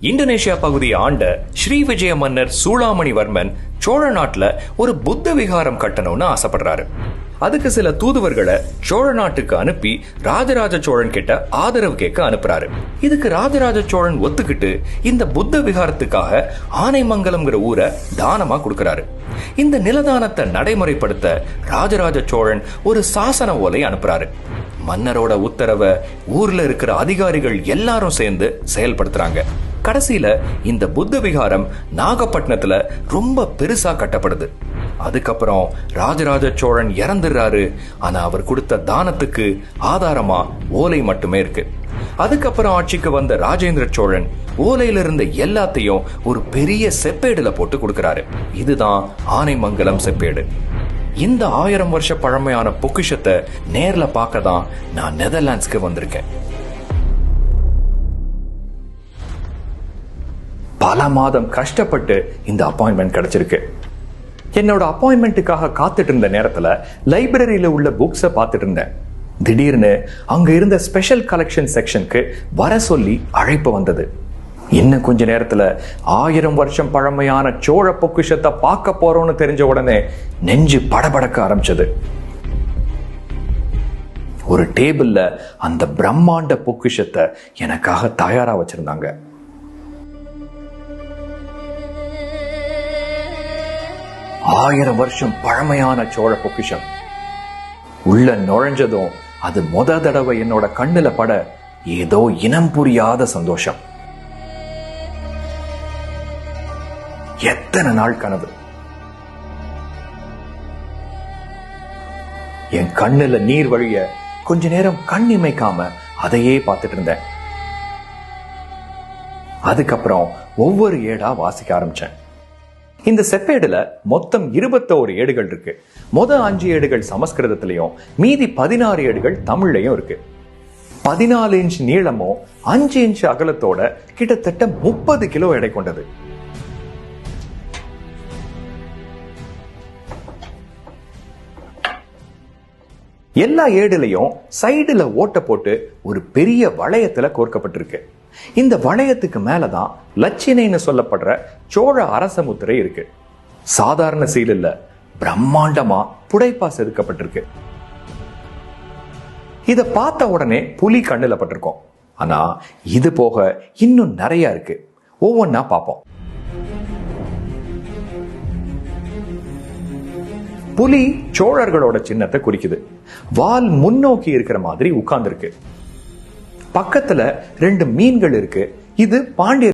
Indonesia பகுதியை ஆண்ட ஸ்ரீவிஜய மன்னர் சூளாமணிவர்மன் சோழ நாட்டுல ஒரு புத்த விகாரம் கட்டணும்னு ஆசைப்படுறாரு. அதுக்கு சில தூதுவர்களை சோழ நாட்டுக்கு அனுப்பி ராஜராஜ சோழன் கிட்ட ஆதரவு கேட்க அனுப்புறாரு. இதுக்கு ராஜராஜ சோழன் ஒத்துக்கிட்டு இந்த புத்த விகாரத்துக்காக ஆனைமங்கலம்ங்கிற ஊரை தானமா கொடுக்கறாரு. இந்த நிலதானத்தை நடைமுறைப்படுத்த ராஜராஜ சோழன் ஒரு சாசன ஓலை அனுப்புறாரு. மன்னரோட உத்தரவை ஊர்ல இருக்கிற அதிகாரிகள் எல்லாரும் சேர்ந்து செயல்படுத்துறாங்க. கடைசியில இந்த புத்த விகாரம் நாகப்பட்டினத்துல ரொம்ப பெருசா கட்டப்படுது. அதுக்கப்புறம் ராஜராஜ சோழன் இறந்துடுறாரு. ஆனா அவர் கொடுத்த தானத்துக்கு ஆதாரமா ஓலை மட்டுமே இருக்கு. அதுக்கப்புறம் ஆட்சிக்கு வந்த ராஜேந்திர சோழன் ஓலையில இருந்த எல்லாத்தையும் ஒரு பெரிய செப்பேடுல போட்டு கொடுக்கிறாரு. இதுதான் ஆனைமங்கலம் செப்பேடு. இந்த 1000 வருஷ பழமையான பொக்கிஷத்தை நேர்ல பார்க்க தான் நான் நெதர்லாண்ட்ஸ்க்கு வந்திருக்கேன். பல மாதம் கஷ்டப்பட்டு இந்த அப்பாயின்மெண்ட் கிடைச்சிருக்கு. என்னோட அப்பாயின்மெண்ட்டுக்காக காத்துட்டு இருந்த நேரத்துல லைப்ரரியில உள்ள புக்ஸை பார்த்துட்டு இருந்தேன். திடீர்னு அங்க இருந்த ஸ்பெஷல் கலெக்ஷன் செக்ஷனுக்கு வர சொல்லி அழைப்பு வந்தது. இன்னும் கொஞ்ச நேரத்துல 1000 வருஷம் பழமையான சோழ பொக்கிஷத்தை பார்க்க போறோம்னு தெரிஞ்ச உடனே நெஞ்சு படபடக்க ஆரம்பிச்சது. ஒரு டேபிள்ல அந்த பிரம்மாண்ட பொக்கிஷத்தை எனக்காக தயாரா வச்சிருந்தாங்க. ஆயிரம் வருஷம் பழமையான சோழ பொக்கிஷம். உள்ள நுழைஞ்சதும் அது முத தடவை என்னோட கண்ணுல பட ஏதோ இனம் புரியாத சந்தோஷம். எத்தனை நாள் கனவு! என் கண்ணுல நீர் வழிய கொஞ்ச நேரம் கண் இமைக்காம அதையே பார்த்துட்டு இருந்தேன். அதுக்கப்புறம் ஒவ்வொரு ஏடா வாசிக்க ஆரம்பிச்சேன். இந்த செப்பேடுல மொத்தம் 21 ஏடுகள் இருக்கு. மொத 5 ஏடுகள் சமஸ்கிருதத்திலையும் மீதி 16 ஏடுகள் தமிழ்லையும் இருக்கு. 14 இன்ச் நீளமும் 5 இன்ச் அகலத்தோட கிட்டத்தட்ட 30 கிலோ எடை கொண்டது. எல்லா ஏடுலையும் சைடுல ஓட்ட போட்டு ஒரு பெரிய வளையத்துல கோர்க்கப்பட்டிருக்கு. இந்த வளையத்துக்கு மேலதான் லட்சினைன்னு சொல்லப்படுற சோழ அரச முத்திரை இருக்கு. சாதாரண சீல் இல்ல, பிரம்மாண்டமா புடைப்பா செதுக்கப்பட்டிருக்கு. இத பார்த்த உடனே புலி கண்ணுல பட்டிருக்கோம். ஆனா இது போக இன்னும் நிறைய இருக்கு. ஒவ்வொன்னா பார்ப்போம். புலி சோழர்களோட சின்னத்தை குறிக்குது. வால் முன்னோக்கி இருக்கிற மாதிரி உட்கார்ந்து இருக்கு. பக்கத்துல 2 மீன்கள் இருக்கு. இது பாண்டிய